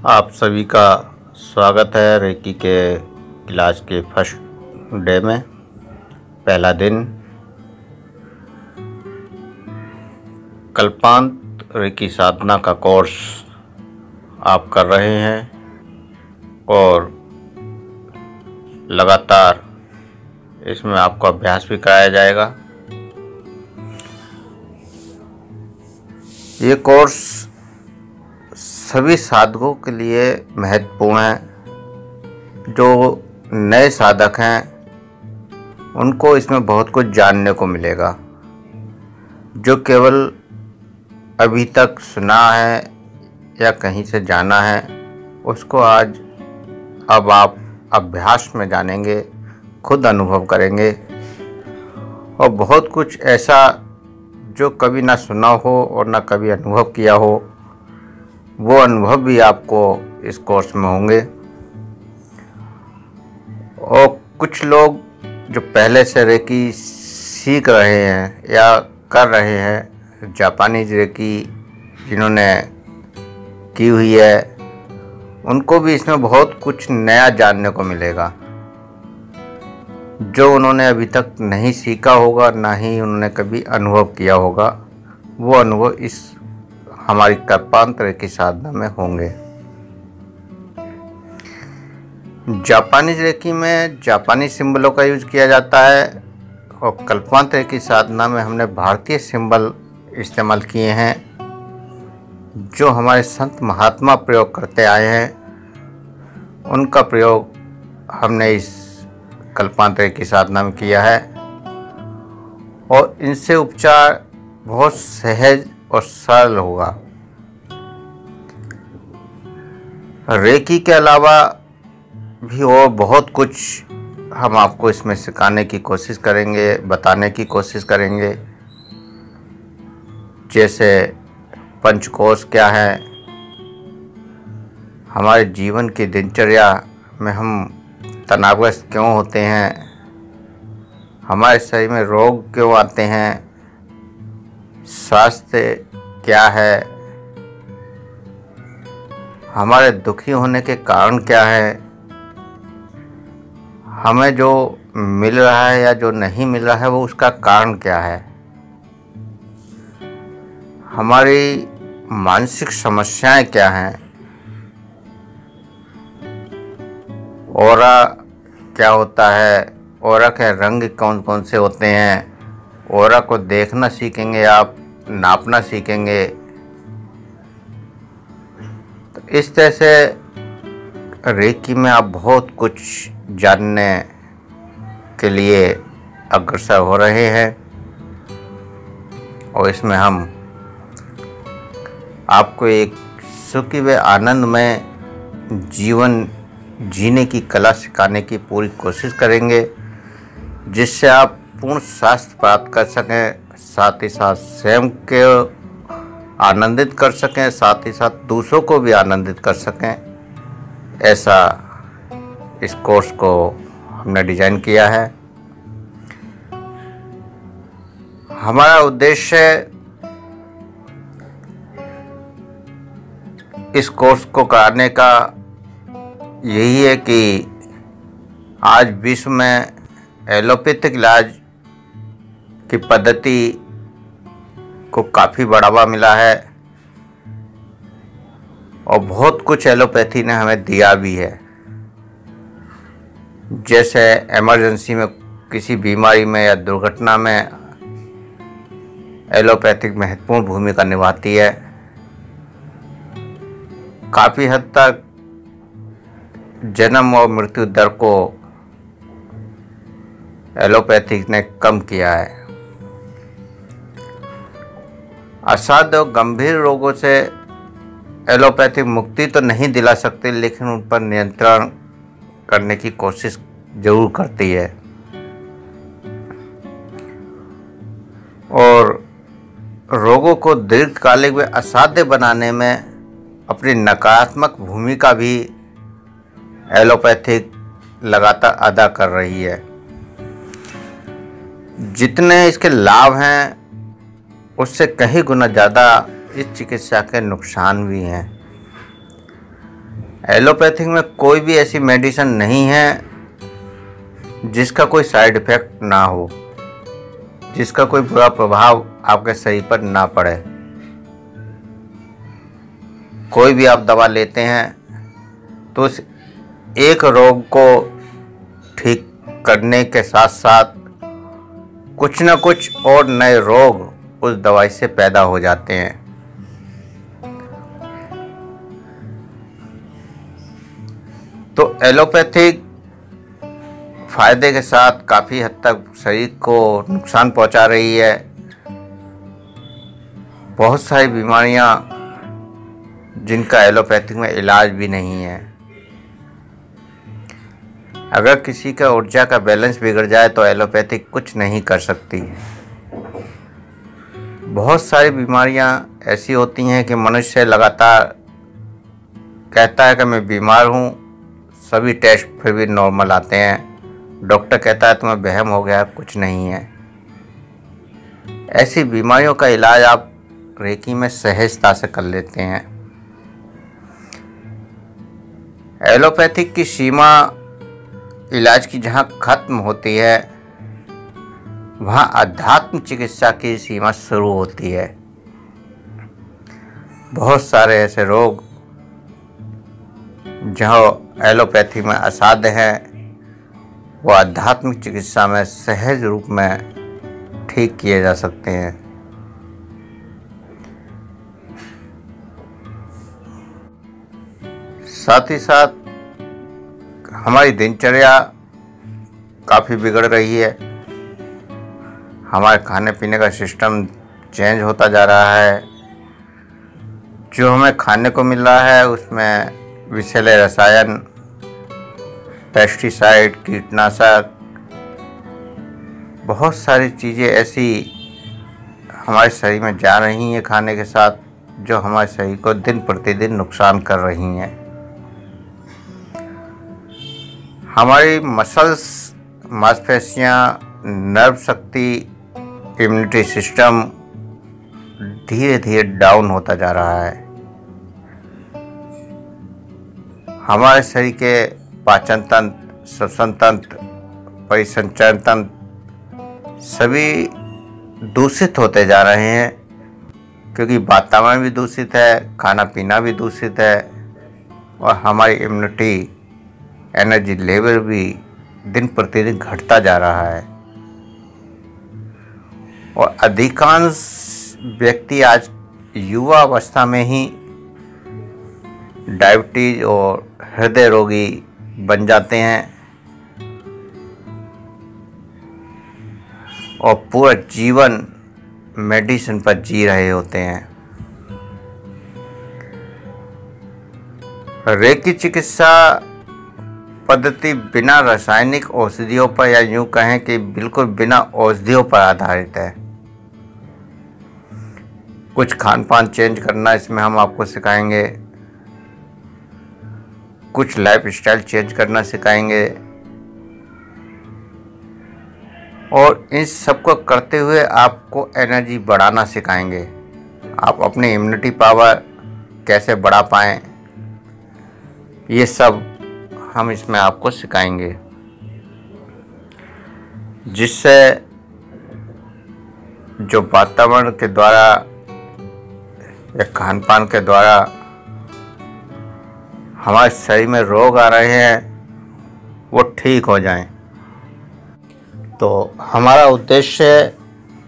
आप सभी का स्वागत है रेकी के क्लास के फर्स्ट डे में। पहला दिन कल्पांत रेकी साधना का कोर्स आप कर रहे हैं और लगातार इसमें आपको अभ्यास भी कराया जाएगा। ये कोर्स सभी साधकों के लिए महत्वपूर्ण है। जो नए साधक हैं उनको इसमें बहुत कुछ जानने को मिलेगा। जो केवल अभी तक सुना है या कहीं से जाना है उसको अब आप अभ्यास में जानेंगे, खुद अनुभव करेंगे और बहुत कुछ ऐसा जो कभी ना सुना हो और ना कभी अनुभव किया हो वो अनुभव भी आपको इस कोर्स में होंगे। और कुछ लोग जो पहले से रेकी सीख रहे हैं या कर रहे हैं, जापानीज रेकी जिन्होंने की हुई है, उनको भी इसमें बहुत कुछ नया जानने को मिलेगा जो उन्होंने अभी तक नहीं सीखा होगा, ना ही उन्होंने कभी अनुभव किया होगा। वो अनुभव इस हमारी कल्पांत रेकी साधना में होंगे। जापानीज रेकी में जापानी सिंबलों का यूज किया जाता है और कल्पांत रेकी साधना में हमने भारतीय सिंबल इस्तेमाल किए हैं जो हमारे संत महात्मा प्रयोग करते आए हैं। उनका प्रयोग हमने इस कल्पांत रेकी साधना में किया है और इनसे उपचार बहुत सहज और सरल होगा। रेकी के अलावा भी और बहुत कुछ हम आपको इसमें सिखाने की कोशिश करेंगे, बताने की कोशिश करेंगे। जैसे पंचकोश क्या है, हमारे जीवन की दिनचर्या में हम तनावग्रस्त क्यों होते हैं, हमारे शरीर में रोग क्यों आते हैं, स्वास्थ्य क्या है, हमारे दुखी होने के कारण क्या है, हमें जो मिल रहा है या जो नहीं मिल रहा है वो उसका कारण क्या है, हमारी मानसिक समस्याएं क्या हैं, ऑरा क्या होता है, ऑरा के रंग कौन कौन से होते हैं, ऑरा को देखना सीखेंगे, आप नापना सीखेंगे। तो इस तरह से रेकी में आप बहुत कुछ जानने के लिए अग्रसर हो रहे हैं और इसमें हम आपको एक सुखी व आनंदमय जीवन जीने की कला सिखाने की पूरी कोशिश करेंगे जिससे आप पूर्ण स्वास्थ्य प्राप्त कर सकें, साथ ही साथ स्वयं के आनंदित कर सकें, साथ ही साथ दूसरों को भी आनंदित कर सकें। ऐसा इस कोर्स को हमने डिज़ाइन किया है। हमारा उद्देश्य इस कोर्स को कराने का यही है कि आज विश्व में एलोपैथिक इलाज की पद्धति को काफ़ी बढ़ावा मिला है और बहुत कुछ एलोपैथी ने हमें दिया भी है। जैसे इमरजेंसी में किसी बीमारी में या दुर्घटना में एलोपैथिक महत्वपूर्ण भूमिका निभाती है। काफ़ी हद तक जन्म और मृत्यु दर को एलोपैथिक ने कम किया है। असाध्य और गंभीर रोगों से एलोपैथिक मुक्ति तो नहीं दिला सकती, लेकिन उन पर नियंत्रण करने की कोशिश जरूर करती है और रोगों को दीर्घकालिक व असाध्य बनाने में अपनी नकारात्मक भूमिका भी एलोपैथिक लगातार अदा कर रही है। जितने इसके लाभ हैं उससे कहीं गुना ज़्यादा इस चिकित्सा के नुकसान भी हैं। एलोपैथिक में कोई भी ऐसी मेडिसिन नहीं है जिसका कोई साइड इफ़ेक्ट ना हो, जिसका कोई बुरा प्रभाव आपके शरीर पर ना पड़े। कोई भी आप दवा लेते हैं तो उस एक रोग को ठीक करने के साथ साथ कुछ न कुछ और नए रोग उस दवाई से पैदा हो जाते हैं। तो एलोपैथिक फायदे के साथ काफ़ी हद तक शरीर को नुकसान पहुंचा रही है। बहुत सारी बीमारियां जिनका एलोपैथिक में इलाज भी नहीं है। अगर किसी का ऊर्जा का बैलेंस बिगड़ जाए तो एलोपैथिक कुछ नहीं कर सकती। बहुत सारी बीमारियां ऐसी होती हैं कि मनुष्य लगातार कहता है कि मैं बीमार हूँ, सभी टेस्ट फिर भी नॉर्मल आते हैं। डॉक्टर कहता है तुम्हें वहम हो गया, कुछ नहीं है। ऐसी बीमारियों का इलाज आप रेकी में सहजता से कर लेते हैं। एलोपैथिक की सीमा इलाज की जहाँ खत्म होती है, वहाँ अध्यात्म चिकित्सा की सीमा शुरू होती है। बहुत सारे ऐसे रोग जहाँ एलोपैथी में असाध्य हैं, वो आध्यात्मिक चिकित्सा में सहज रूप में ठीक किए जा सकते हैं। साथ ही साथ हमारी दिनचर्या काफ़ी बिगड़ रही है। हमारे खाने पीने का सिस्टम चेंज होता जा रहा है। जो हमें खाने को मिल रहा है उसमें विषैले रसायन, पेस्टिसाइड, कीटनाशक, बहुत सारी चीज़ें ऐसी हमारे शरीर में जा रही हैं खाने के साथ, जो हमारे शरीर को दिन प्रतिदिन नुकसान कर रही हैं। हमारी मसल्स, मांसपेशियाँ, नर्व शक्ति, इम्यूनिटी सिस्टम धीरे धीरे डाउन होता जा रहा है। हमारे शरीर के पाचन तंत्र, श्वसन तंत्र, परिसंचरण तंत्र सभी दूषित होते जा रहे हैं, क्योंकि वातावरण भी दूषित है, खाना पीना भी दूषित है, और हमारी इम्यूनिटी, एनर्जी लेवल भी दिन प्रतिदिन घटता जा रहा है। और अधिकांश व्यक्ति आज युवा अवस्था में ही डायबिटीज और हृदय रोगी बन जाते हैं और पूरा जीवन मेडिसिन पर जी रहे होते हैं। रेकी चिकित्सा पद्धति बिना रासायनिक औषधियों पर, या यूँ कहें कि बिल्कुल बिना औषधियों पर आधारित है। कुछ खान पान चेंज करना इसमें हम आपको सिखाएंगे, कुछ लाइफ स्टाइल चेंज करना सिखाएंगे, और इन सबको करते हुए आपको एनर्जी बढ़ाना सिखाएंगे। आप अपनी इम्यूनिटी पावर कैसे बढ़ा पाएँ, ये सब हम इसमें आपको सिखाएंगे, जिससे जो वातावरण के द्वारा या खान पान के द्वारा हमारे शरीर में रोग आ रहे हैं वो ठीक हो जाएं। तो हमारा उद्देश्य,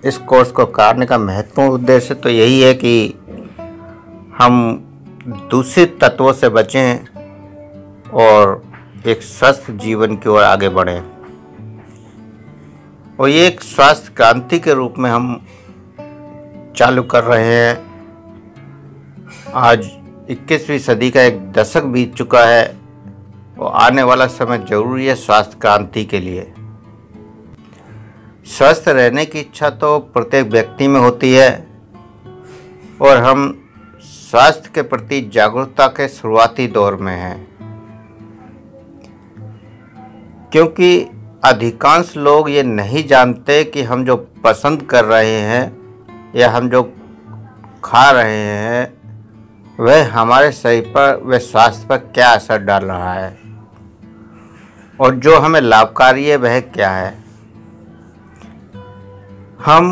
इस कोर्स को करने का महत्वपूर्ण उद्देश्य तो यही है कि हम दूषित तत्वों से बचें और एक स्वस्थ जीवन की ओर आगे बढ़ें। और ये एक स्वास्थ्य क्रांति के रूप में हम चालू कर रहे हैं। आज 21वीं सदी का एक दशक बीत चुका है और आने वाला समय जरूरी है स्वास्थ्य क्रांति के लिए। स्वस्थ रहने की इच्छा तो प्रत्येक व्यक्ति में होती है और हम स्वास्थ्य के प्रति जागरूकता के शुरुआती दौर में हैं, क्योंकि अधिकांश लोग ये नहीं जानते कि हम जो पसंद कर रहे हैं या हम जो खा रहे हैं वह हमारे शरीर पर व स्वास्थ्य पर क्या असर डाल रहा है और जो हमें लाभकारी है वह क्या है। हम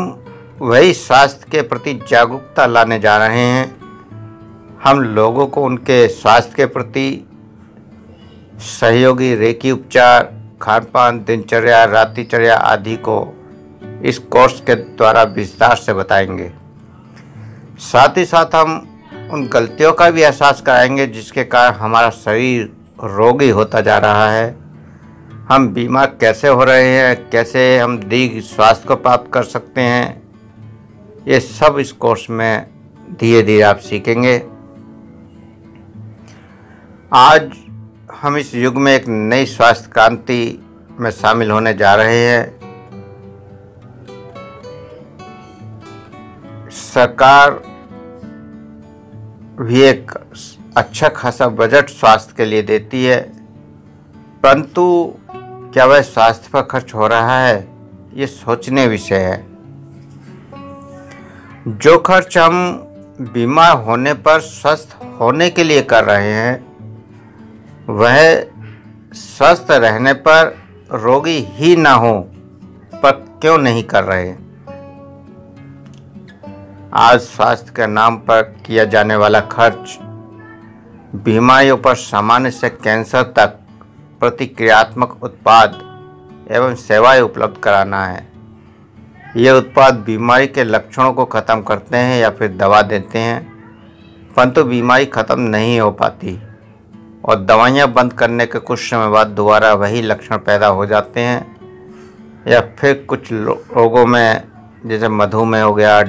वही स्वास्थ्य के प्रति जागरूकता लाने जा रहे हैं। हम लोगों को उनके स्वास्थ्य के प्रति सहयोगी रेकी उपचार, खानपान, दिनचर्या, रात्रिचर्या आदि को इस कोर्स के द्वारा विस्तार से बताएंगे। साथ ही साथ हम उन गलतियों का भी एहसास कराएंगे जिसके कारण हमारा शरीर रोगी होता जा रहा है। हम बीमार कैसे हो रहे हैं, कैसे हम दीर्घ स्वास्थ्य को प्राप्त कर सकते हैं, ये सब इस कोर्स में धीरे धीरे आप सीखेंगे। आज हम इस युग में एक नई स्वास्थ्य क्रांति में शामिल होने जा रहे हैं। सरकार भी एक अच्छा खासा बजट स्वास्थ्य के लिए देती है, परंतु क्या वह स्वास्थ्य पर खर्च हो रहा है, ये सोचने विषय है। जो खर्च हम बीमार होने पर स्वस्थ होने के लिए कर रहे हैं, वह स्वस्थ रहने पर रोगी ही ना हो पर क्यों नहीं कर रहे। आज स्वास्थ्य के नाम पर किया जाने वाला खर्च बीमारियों पर सामान्य से कैंसर तक प्रतिक्रियात्मक उत्पाद एवं सेवाएं उपलब्ध कराना है। ये उत्पाद बीमारी के लक्षणों को ख़त्म करते हैं या फिर दवा देते हैं, परंतु बीमारी ख़त्म नहीं हो पाती और दवाइयाँ बंद करने के कुछ समय बाद दोबारा वही लक्षण पैदा हो जाते हैं। या फिर कुछ रोगों में जैसे मधुमेह हो गया,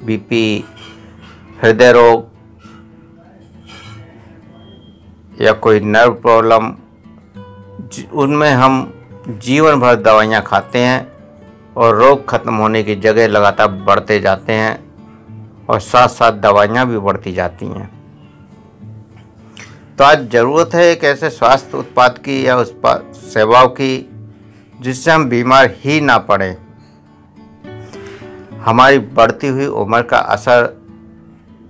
बीपी, हृदय रोग या कोई नर्व प्रॉब्लम, उनमें हम जीवन भर दवाइयाँ खाते हैं और रोग खत्म होने की जगह लगातार बढ़ते जाते हैं और साथ साथ दवाइयाँ भी बढ़ती जाती हैं। तो आज ज़रूरत है एक ऐसे स्वास्थ्य उत्पाद की या उत्पाद सेवाओं की जिससे हम बीमार ही ना पड़ें। हमारी बढ़ती हुई उम्र का असर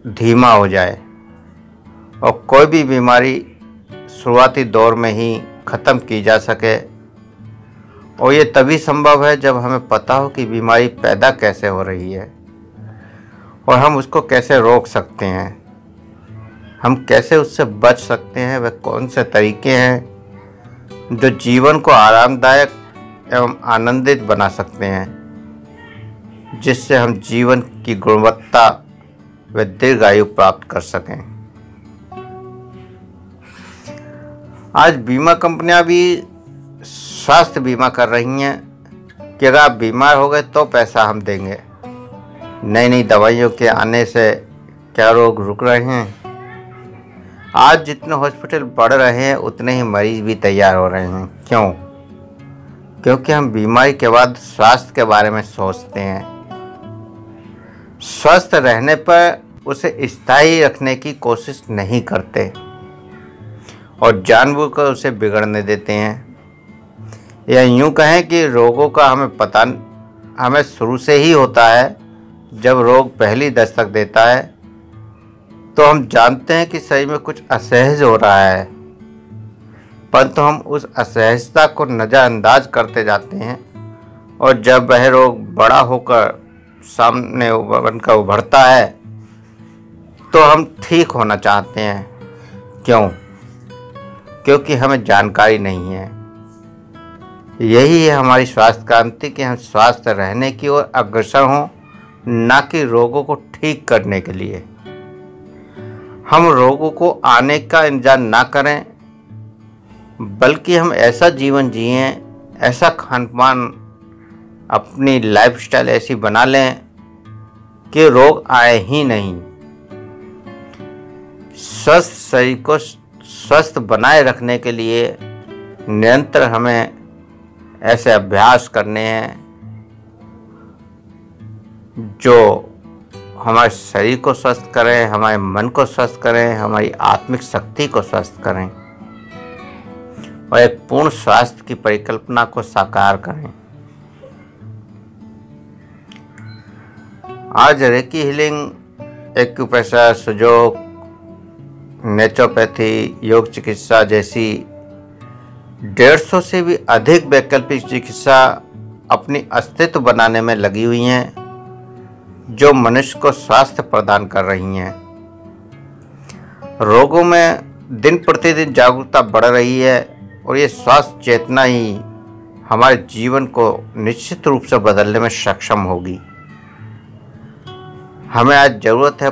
धीमा हो जाए और कोई भी बीमारी शुरुआती दौर में ही ख़त्म की जा सके। और ये तभी संभव है जब हमें पता हो कि बीमारी पैदा कैसे हो रही है और हम उसको कैसे रोक सकते हैं, हम कैसे उससे बच सकते हैं, वह कौन से तरीके हैं जो जीवन को आरामदायक एवं आनंदित बना सकते हैं, जिससे हम जीवन की गुणवत्ता व दीर्घायु प्राप्त कर सकें। आज बीमा कंपनियां भी स्वास्थ्य बीमा कर रही हैं कि अगर आप बीमार हो गए तो पैसा हम देंगे। नई नई दवाइयों के आने से क्या रोग रुक रहे हैं। आज जितने हॉस्पिटल बढ़ रहे हैं उतने ही मरीज भी तैयार हो रहे हैं। क्यों? क्योंकि हम बीमारी के बाद स्वास्थ्य के बारे में सोचते हैं। स्वस्थ रहने पर उसे स्थायी रखने की कोशिश नहीं करते और जानबूझकर उसे बिगड़ने देते हैं। या यूँ कहें कि रोगों का हमें शुरू से ही होता है। जब रोग पहली दस्तक देता है तो हम जानते हैं कि शरीर में कुछ असहज हो रहा है, परंतु हम उस असहजता को नज़रअंदाज करते जाते हैं और जब वह रोग बड़ा होकर सामने बनकर उभरता है तो हम ठीक होना चाहते हैं। क्यों? क्योंकि हमें जानकारी नहीं है। यही है हमारी स्वास्थ्य क्रांति कि हम स्वस्थ रहने की ओर अग्रसर हों, ना कि रोगों को ठीक करने के लिए। हम रोगों को आने का इंतजार ना करें, बल्कि हम ऐसा जीवन जिएं, ऐसा खानपान, अपनी लाइफस्टाइल ऐसी बना लें कि रोग आए ही नहीं। स्वस्थ शरीर को स्वस्थ बनाए रखने के लिए निरंतर हमें ऐसे अभ्यास करने हैं जो हमारे शरीर को स्वस्थ करें, हमारे मन को स्वस्थ करें, हमारी आत्मिक शक्ति को स्वस्थ करें और एक पूर्ण स्वास्थ्य की परिकल्पना को साकार करें। आज रेकी हीलिंग, एक्यूप्रेशर, सुजोग, नेचुरोपैथी, योग चिकित्सा जैसी 150 से भी अधिक वैकल्पिक चिकित्सा अपनी अस्तित्व बनाने में लगी हुई हैं, जो मनुष्य को स्वास्थ्य प्रदान कर रही हैं। रोगों में दिन प्रतिदिन जागरूकता बढ़ रही है और ये स्वास्थ्य चेतना ही हमारे जीवन को निश्चित रूप से बदलने में सक्षम होगी। हमें आज ज़रूरत है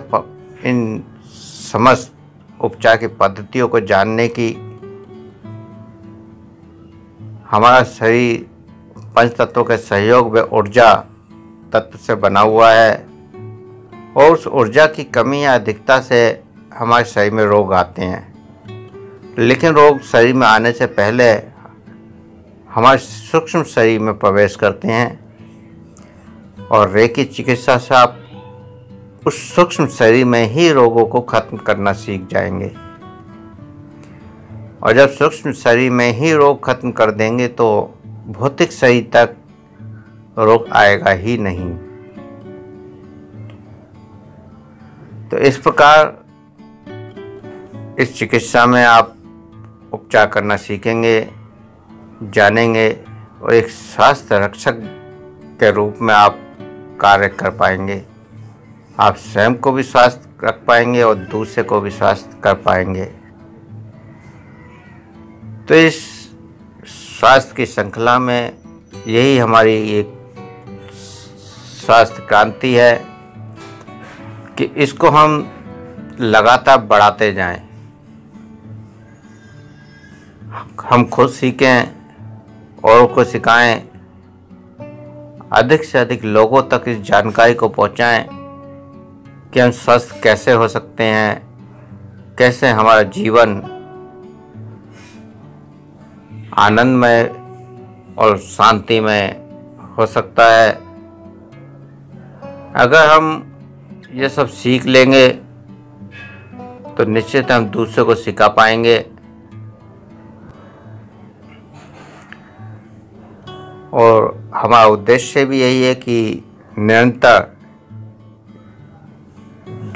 इन समस्त उपचार की पद्धतियों को जानने की। हमारा शरीर पंच तत्वों के सहयोग व ऊर्जा तत्व से बना हुआ है और उस ऊर्जा की कमी या अधिकता से हमारे शरीर में रोग आते हैं। लेकिन रोग शरीर में आने से पहले हमारे सूक्ष्म शरीर में प्रवेश करते हैं और रेकी चिकित्सा से आप उस सूक्ष्म शरीर में ही रोगों को खत्म करना सीख जाएंगे। और जब सूक्ष्म शरीर में ही रोग खत्म कर देंगे तो भौतिक शरीर तक रोग आएगा ही नहीं। तो इस प्रकार इस चिकित्सा में आप उपचार करना सीखेंगे, जानेंगे और एक स्वास्थ्य रक्षक के रूप में आप कार्य कर पाएंगे। आप स्वयं को भी स्वस्थ रख पाएंगे और दूसरे को भी स्वस्थ कर पाएंगे। तो इस स्वास्थ्य की श्रृंखला में यही हमारी एक स्वास्थ्य क्रांति है कि इसको हम लगातार बढ़ाते जाएं। हम खुद सीखें और को सिखाएं, अधिक से अधिक लोगों तक इस जानकारी को पहुंचाएं कि हम स्वस्थ कैसे हो सकते हैं, कैसे हमारा जीवन आनंदमय और शांतिमय हो सकता है। अगर हम ये सब सीख लेंगे तो निश्चित हम दूसरों को सिखा पाएंगे और हमारा उद्देश्य भी यही है कि निरंतर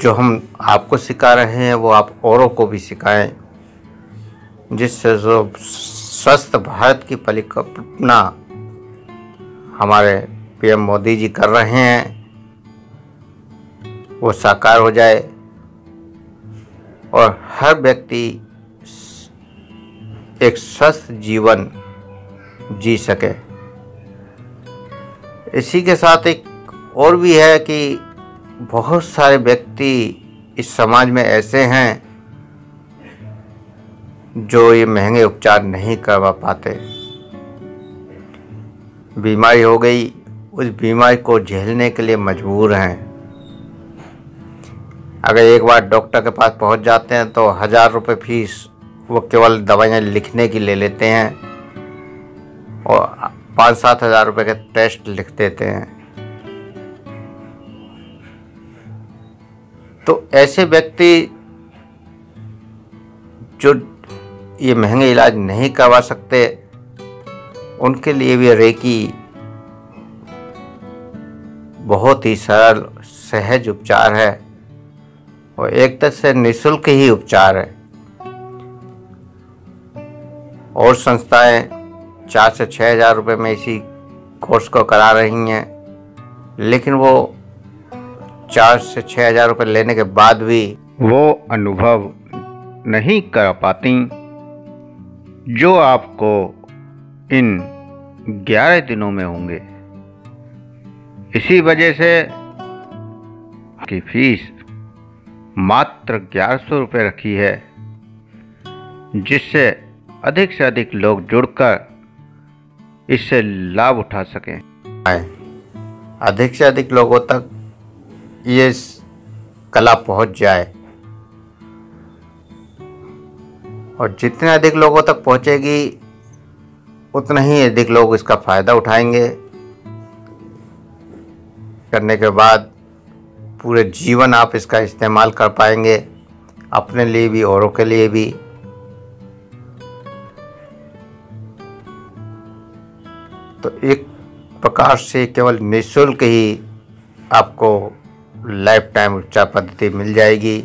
जो हम आपको सिखा रहे हैं वो आप औरों को भी सिखाएं, जिससे जो स्वस्थ भारत की परिकल्पना हमारे पीएम मोदी जी कर रहे हैं वो साकार हो जाए और हर व्यक्ति एक स्वस्थ जीवन जी सके। इसी के साथ एक और भी है कि बहुत सारे व्यक्ति इस समाज में ऐसे हैं जो ये महंगे उपचार नहीं करवा पाते। बीमारी हो गई, उस बीमारी को झेलने के लिए मजबूर हैं। अगर एक बार डॉक्टर के पास पहुंच जाते हैं तो 1000 रुपये फीस वो केवल दवाइयाँ लिखने की ले लेते हैं और 5-7 हज़ार रुपये के टेस्ट लिख देते हैं। तो ऐसे व्यक्ति जो ये महंगे इलाज नहीं करवा सकते, उनके लिए भी रेकी बहुत ही सरल सहज उपचार है और एक तरह से निःशुल्क ही उपचार है। और संस्थाएं 4 से 6 हज़ार रुपये में इसी कोर्स को करा रही हैं, लेकिन वो 4 से 6 हज़ार रुपये लेने के बाद भी वो अनुभव नहीं कर पाती जो आपको इन 11 दिनों में होंगे। इसी वजह से की फीस मात्र 1100 रुपये रखी है, जिससे अधिक से अधिक लोग जुड़कर इससे लाभ उठा सकें। अधिक से अधिक लोगों तक ये कला पहुंच जाए और जितने अधिक लोगों तक पहुंचेगी उतना ही अधिक लोग इसका फ़ायदा उठाएंगे। करने के बाद पूरे जीवन आप इसका इस्तेमाल कर पाएंगे, अपने लिए भी औरों के लिए भी। तो एक प्रकार से केवल निःशुल्क ही आपको लाइफ टाइम उपचार पद्धति मिल जाएगी।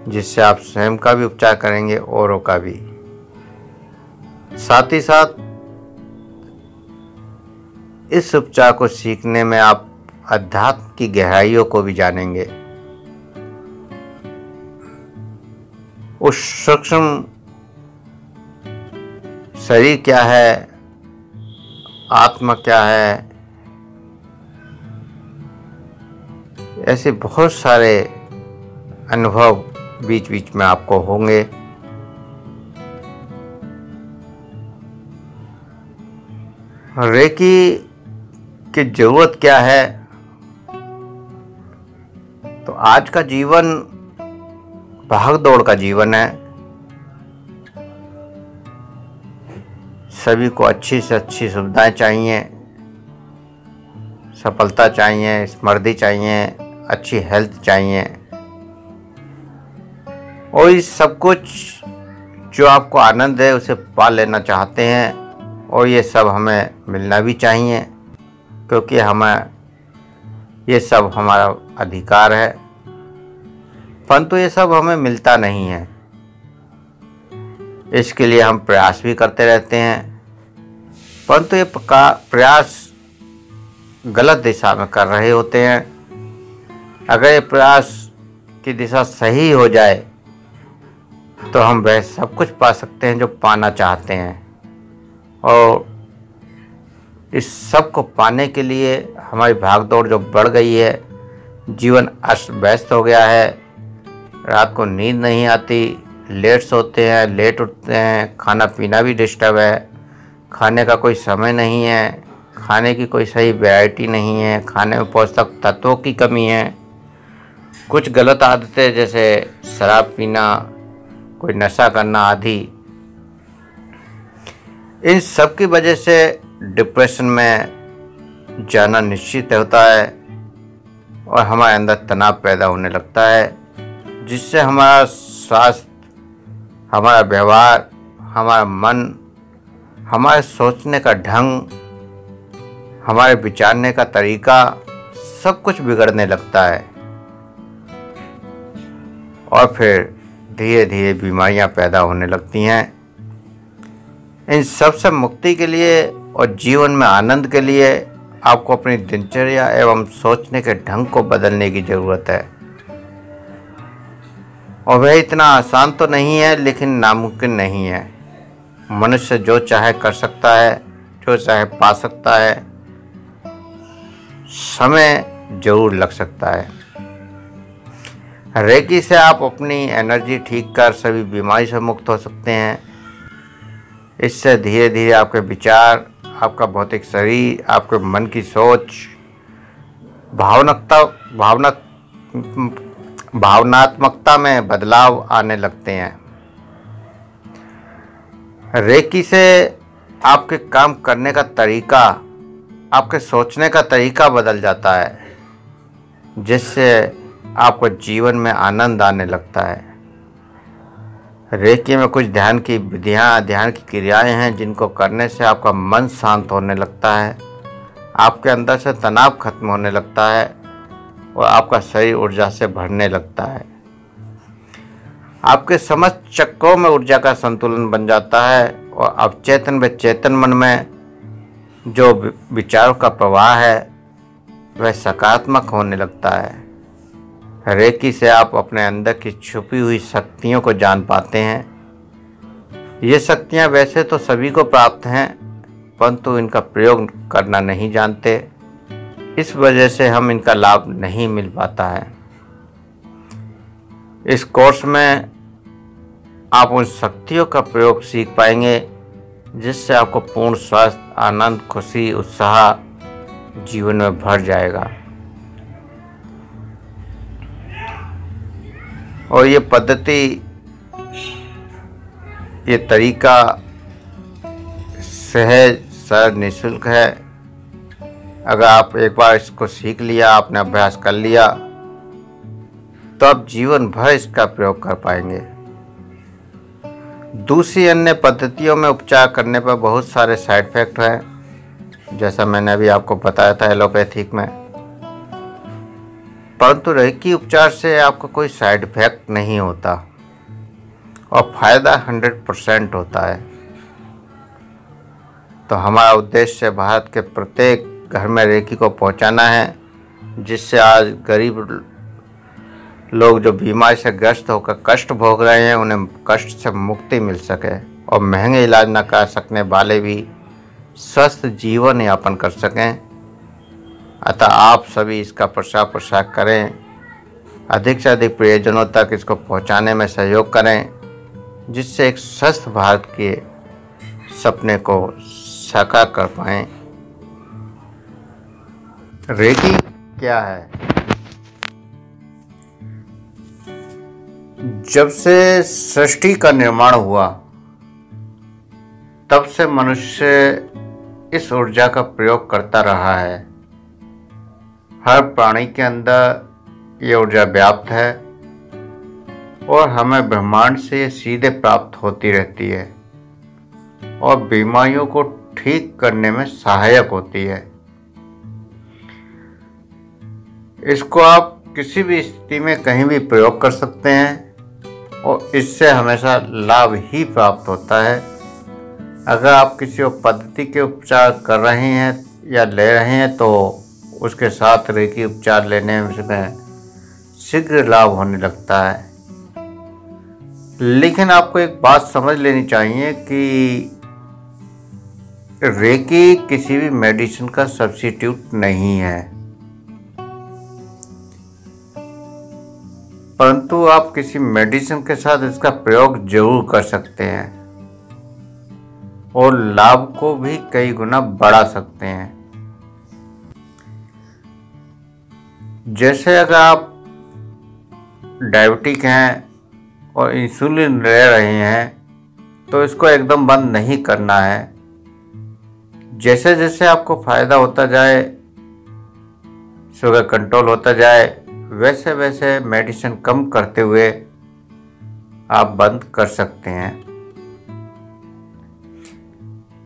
जिससे आप स्वयं का भी उपचार करेंगे, औरों का भी। साथ ही साथ इस उपचार को सीखने में आप अध्यात्म की गहराइयों को भी जानेंगे। उस सूक्ष्म शरीर क्या है, आत्मा क्या है, ऐसे बहुत सारे अनुभव बीच बीच में आपको होंगे। रेकी की जरूरत क्या है? तो आज का जीवन भाग दौड़ का जीवन है। सभी को अच्छी से अच्छी सुविधाएं चाहिए, सफलता चाहिए, समृद्धि चाहिए, अच्छी हेल्थ चाहिए, और इस सब कुछ जो आपको आनंद है उसे पा लेना चाहते हैं, और ये सब हमें मिलना भी चाहिए, क्योंकि हमें ये सब हमारा अधिकार है। परंतु ये सब हमें मिलता नहीं है। इसके लिए हम प्रयास भी करते रहते हैं, परंतु ये प्रयास गलत दिशा में कर रहे होते हैं। अगर ये प्रयास की दिशा सही हो जाए तो हम वह सब कुछ पा सकते हैं जो पाना चाहते हैं। और इस सब को पाने के लिए हमारी भागदौड़ जो बढ़ गई है, जीवन अस्त व्यस्त हो गया है, रात को नींद नहीं आती, लेट सोते हैं, लेट उठते हैं, खाना पीना भी डिस्टर्ब है, खाने का कोई समय नहीं है, खाने की कोई सही वैरायटी नहीं है, खाने में पोषक तत्वों की कमी है, कुछ गलत आदतें जैसे शराब पीना, कोई नशा करना आदि, इन सब की वजह से डिप्रेशन में जाना निश्चित होता है और हमारे अंदर तनाव पैदा होने लगता है, जिससे हमारा स्वास्थ्य, हमारा व्यवहार, हमारा मन, हमारे सोचने का ढंग, हमारे विचारने का तरीका सब कुछ बिगड़ने लगता है, और फिर धीरे धीरे बीमारियां पैदा होने लगती हैं। इन सब से मुक्ति के लिए और जीवन में आनंद के लिए आपको अपनी दिनचर्या एवं सोचने के ढंग को बदलने की ज़रूरत है। और वह इतना आसान तो नहीं है, लेकिन नामुमकिन नहीं है। मनुष्य जो चाहे कर सकता है, जो चाहे पा सकता है, समय जरूर लग सकता है। रेकी से आप अपनी एनर्जी ठीक कर सभी बीमारी से मुक्त हो सकते हैं। इससे धीरे धीरे आपके विचार, आपका भौतिक शरीर, आपके मन की सोच, भावनात्मकता में बदलाव आने लगते हैं। रेकी से आपके काम करने का तरीका, आपके सोचने का तरीका बदल जाता है, जिससे आपको जीवन में आनंद आने लगता है। रेकी में कुछ ध्यान की विधियाँ, ध्यान की क्रियाएं हैं जिनको करने से आपका मन शांत होने लगता है, आपके अंदर से तनाव खत्म होने लगता है और आपका शरीर ऊर्जा से भरने लगता है। आपके समस्त चक्रों में ऊर्जा का संतुलन बन जाता है और अवचेतन व चेतन मन में जो विचारों का प्रवाह है वह सकारात्मक होने लगता है। रेकी से आप अपने अंदर की छुपी हुई शक्तियों को जान पाते हैं। ये शक्तियाँ वैसे तो सभी को प्राप्त हैं, परंतु इनका प्रयोग करना नहीं जानते, इस वजह से हम इनका लाभ नहीं मिल पाता है। इस कोर्स में आप उन शक्तियों का प्रयोग सीख पाएंगे जिससे आपको पूर्ण स्वास्थ्य, आनंद, खुशी, उत्साह जीवन में भर जाएगा। और ये पद्धति, ये तरीका सहज, सरल, निःशुल्क है। अगर आप एक बार इसको सीख लिया, आपने अभ्यास कर लिया, तो आप जीवन भर इसका प्रयोग कर पाएंगे। दूसरी अन्य पद्धतियों में उपचार करने पर बहुत सारे साइड इफेक्ट हैं, जैसा मैंने अभी आपको बताया था एलोपैथिक में। परंतु रेकी उपचार से आपका कोई साइड इफेक्ट नहीं होता और फायदा 100% होता है। तो हमारा उद्देश्य भारत के प्रत्येक घर में रेकी को पहुंचाना है, जिससे आज गरीब लोग जो बीमारी से ग्रस्त होकर कष्ट भोग रहे हैं उन्हें कष्ट से मुक्ति मिल सके और महंगे इलाज न करा सकने वाले भी स्वस्थ जीवन यापन कर सकें। अतः आप सभी इसका प्रचार प्रसार करें, अधिक से अधिक प्रियजनों तक इसको पहुंचाने में सहयोग करें, जिससे एक स्वस्थ भारत के सपने को साकार कर पाएं। रेकी क्या है? जब से सृष्टि का निर्माण हुआ तब से मनुष्य इस ऊर्जा का प्रयोग करता रहा है। हर प्राणी के अंदर ये ऊर्जा व्याप्त है और हमें ब्रह्मांड से ये सीधे प्राप्त होती रहती है और बीमारियों को ठीक करने में सहायक होती है। इसको आप किसी भी स्थिति में कहीं भी प्रयोग कर सकते हैं और इससे हमेशा लाभ ही प्राप्त होता है। अगर आप किसी पद्धति के उपचार कर रहे हैं या ले रहे हैं तो उसके साथ रेकी उपचार लेने में शीघ्र लाभ होने लगता है। लेकिन आपको एक बात समझ लेनी चाहिए कि रेकी किसी भी मेडिसिन का सब्स्टिट्यूट नहीं है, परंतु आप किसी मेडिसिन के साथ इसका प्रयोग जरूर कर सकते हैं और लाभ को भी कई गुना बढ़ा सकते हैं। जैसे अगर आप डायबिटिक हैं और इंसुलिन ले रहे हैं तो इसको एकदम बंद नहीं करना है। जैसे जैसे आपको फायदा होता जाए, शुगर कंट्रोल होता जाए, वैसे वैसे मेडिसिन कम करते हुए आप बंद कर सकते हैं।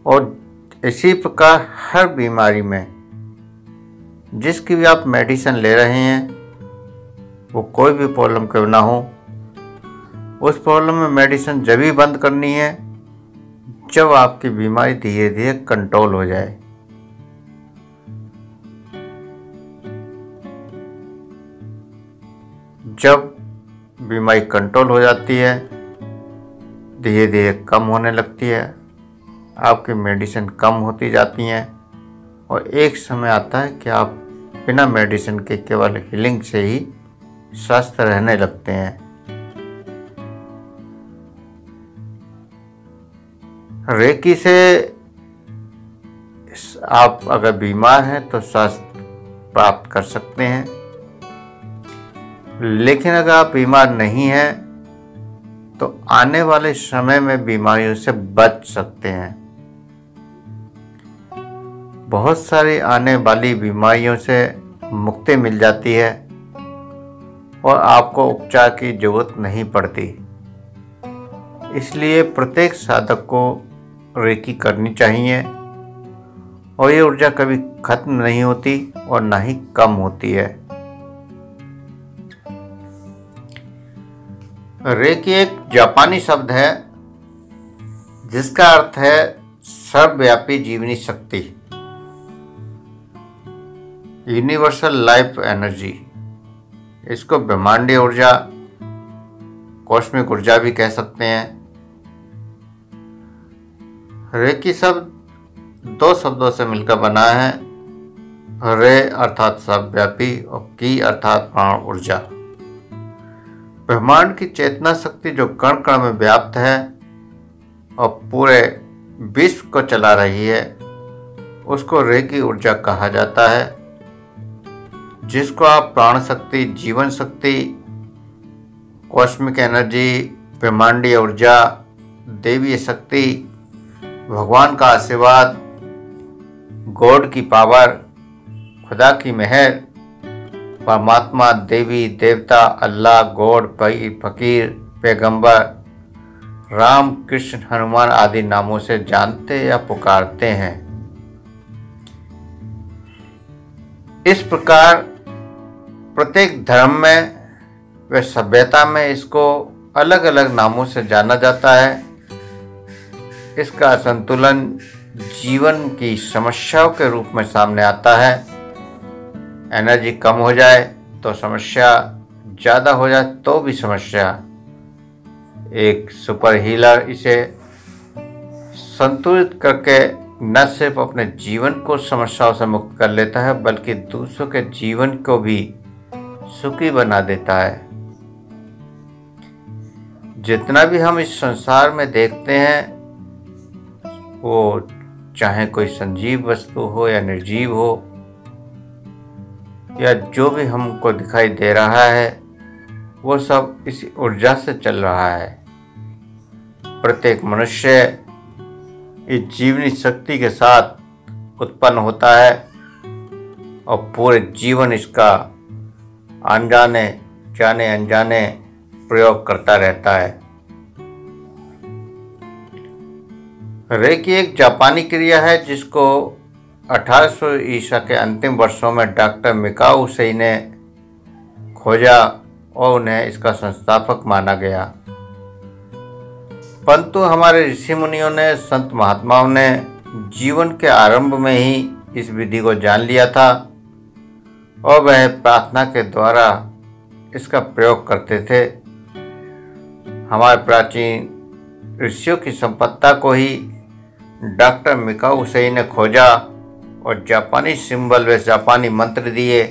और इसी प्रकार हर बीमारी में जिसकी भी आप मेडिसिन ले रहे हैं, वो कोई भी प्रॉब्लम क्यों ना हो, उस प्रॉब्लम में मेडिसिन जब भी बंद करनी है जब आपकी बीमारी धीरे धीरे कंट्रोल हो जाए। जब बीमारी कंट्रोल हो जाती है, धीरे धीरे कम होने लगती है, आपकी मेडिसिन कम होती जाती हैं और एक समय आता है कि आप बिना मेडिसिन के केवल हीलिंग से ही स्वस्थ रहने लगते हैं। रेकी से आप अगर बीमार हैं तो स्वास्थ्य प्राप्त कर सकते हैं, लेकिन अगर आप बीमार नहीं हैं तो आने वाले समय में बीमारियों से बच सकते हैं। बहुत सारी आने वाली बीमारियों से मुक्ति मिल जाती है और आपको उपचार की जरूरत नहीं पड़ती। इसलिए प्रत्येक साधक को रेकी करनी चाहिए और ये ऊर्जा कभी खत्म नहीं होती और ना ही कम होती है। रेकी एक जापानी शब्द है जिसका अर्थ है सर्वव्यापी जीवनी शक्ति, यूनिवर्सल लाइफ एनर्जी। इसको ब्रह्मांडीय ऊर्जा, कॉस्मिक ऊर्जा भी कह सकते हैं। रेकी शब्द दो शब्दों से मिलकर बना है, रे अर्थात सर्वव्यापी और की अर्थात प्राण ऊर्जा। ब्रह्मांड की चेतना शक्ति जो कण कण में व्याप्त है और पूरे विश्व को चला रही है, उसको रेकी ऊर्जा कहा जाता है, जिसको आप प्राण शक्ति, जीवन शक्ति, कॉस्मिक एनर्जी, ब्रह्मांडीय ऊर्जा, देवीय शक्ति, भगवान का आशीर्वाद, गॉड की पावर, खुदा की मेहर, परमात्मा, देवी, देवता, अल्लाह, गॉड, फकीर, पैगंबर, राम, कृष्ण, हनुमान आदि नामों से जानते या पुकारते हैं। इस प्रकार प्रत्येक धर्म में व सभ्यता में इसको अलग अलग नामों से जाना जाता है। इसका असंतुलन जीवन की समस्याओं के रूप में सामने आता है। एनर्जी कम हो जाए तो समस्या, ज़्यादा हो जाए तो भी समस्या। एक सुपर हीलर इसे संतुलित करके न सिर्फ अपने जीवन को समस्याओं से मुक्त कर लेता है बल्कि दूसरों के जीवन को भी सुखी बना देता है। जितना भी हम इस संसार में देखते हैं, वो चाहे कोई संजीव वस्तु हो या निर्जीव हो, या जो भी हमको दिखाई दे रहा है, वो सब इसी ऊर्जा से चल रहा है। प्रत्येक मनुष्य इस जीवनी शक्ति के साथ उत्पन्न होता है और पूरे जीवन इसका अनजाने जाने अनजाने प्रयोग करता रहता है। रेकी एक जापानी क्रिया है जिसको 1800 ईसा के अंतिम वर्षों में डॉक्टर मिकाओ उसेई ने खोजा और उन्हें इसका संस्थापक माना गया। परंतु हमारे ऋषि मुनियों ने, संत महात्माओं ने जीवन के आरंभ में ही इस विधि को जान लिया था और वह प्रार्थना के द्वारा इसका प्रयोग करते थे। हमारे प्राचीन ऋषियों की संपत्ति को ही डॉक्टर मिकाओ उसेई ने खोजा और जापानी सिंबल व जापानी मंत्र दिए।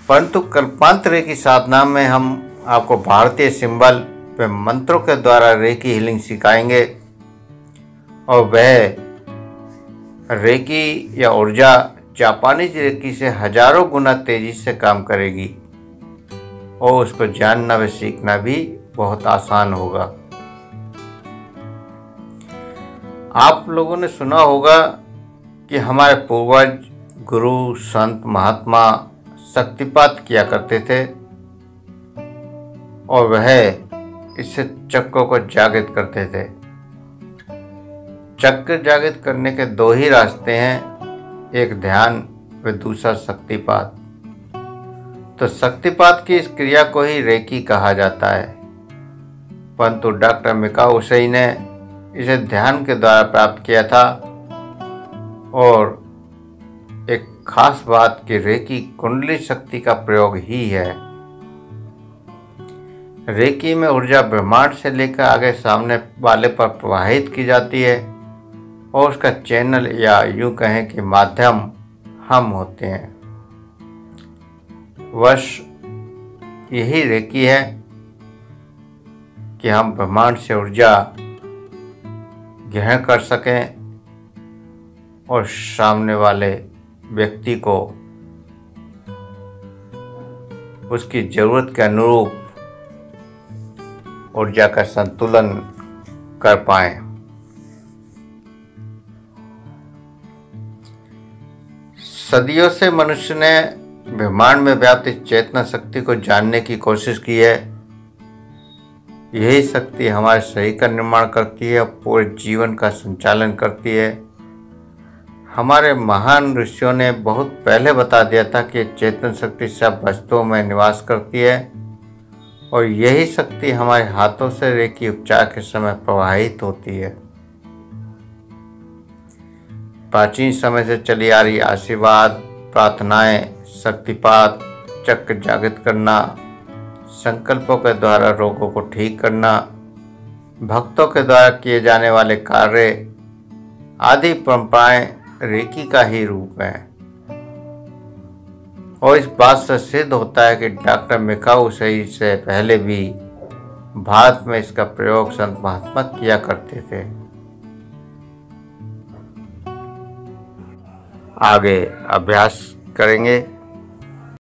परंतु कल्पांतर की साधना में हम आपको भारतीय सिंबल व मंत्रों के द्वारा रेकी हीलिंग सिखाएंगे और वह रेकी या ऊर्जा जापानी रेकी से हजारों गुना तेजी से काम करेगी और उसको जानना व सीखना भी बहुत आसान होगा। आप लोगों ने सुना होगा कि हमारे पूर्वज गुरु, संत, महात्मा शक्तिपात किया करते थे और वह इससे चक्रों को जागृत करते थे। चक्र जागृत करने के दो ही रास्ते हैं, एक ध्यान व दूसरा शक्तिपात। तो शक्तिपात की इस क्रिया को ही रेकी कहा जाता है, परंतु डॉक्टर मिकाओ उसेई ने इसे ध्यान के द्वारा प्राप्त किया था। और एक खास बात कि रेकी कुंडली शक्ति का प्रयोग ही है। रेकी में ऊर्जा ब्रह्मांड से लेकर आगे सामने वाले पर प्रवाहित की जाती है और उसका चैनल या यूं कहें कि माध्यम हम होते हैं। वश यही रेकी है कि हम ब्रह्मांड से ऊर्जा ग्रहण कर सकें और सामने वाले व्यक्ति को उसकी जरूरत के अनुरूप ऊर्जा का संतुलन कर पाएं। सदियों से मनुष्य ने ब्रह्मांड में व्याप्त इस चेतना शक्ति को जानने की कोशिश की है। यही शक्ति हमारे शरीर का निर्माण करती है और पूरे जीवन का संचालन करती है। हमारे महान ऋषियों ने बहुत पहले बता दिया था कि चेतन शक्ति सब वस्तुओं में निवास करती है और यही शक्ति हमारे हाथों से रेकी उपचार के समय प्रवाहित होती है। प्राचीन समय से चली आ रही आशीर्वाद, प्रार्थनाएं, शक्तिपात, चक्र जागृत करना, संकल्पों के द्वारा रोगों को ठीक करना, भक्तों के द्वारा किए जाने वाले कार्य आदि परंपराएं रेकी का ही रूप है। और इस बात से सिद्ध होता है कि डॉक्टर मिकाओ उसेई से पहले भी भारत में इसका प्रयोग संत महात्मा किया करते थे। आगे अभ्यास करेंगे।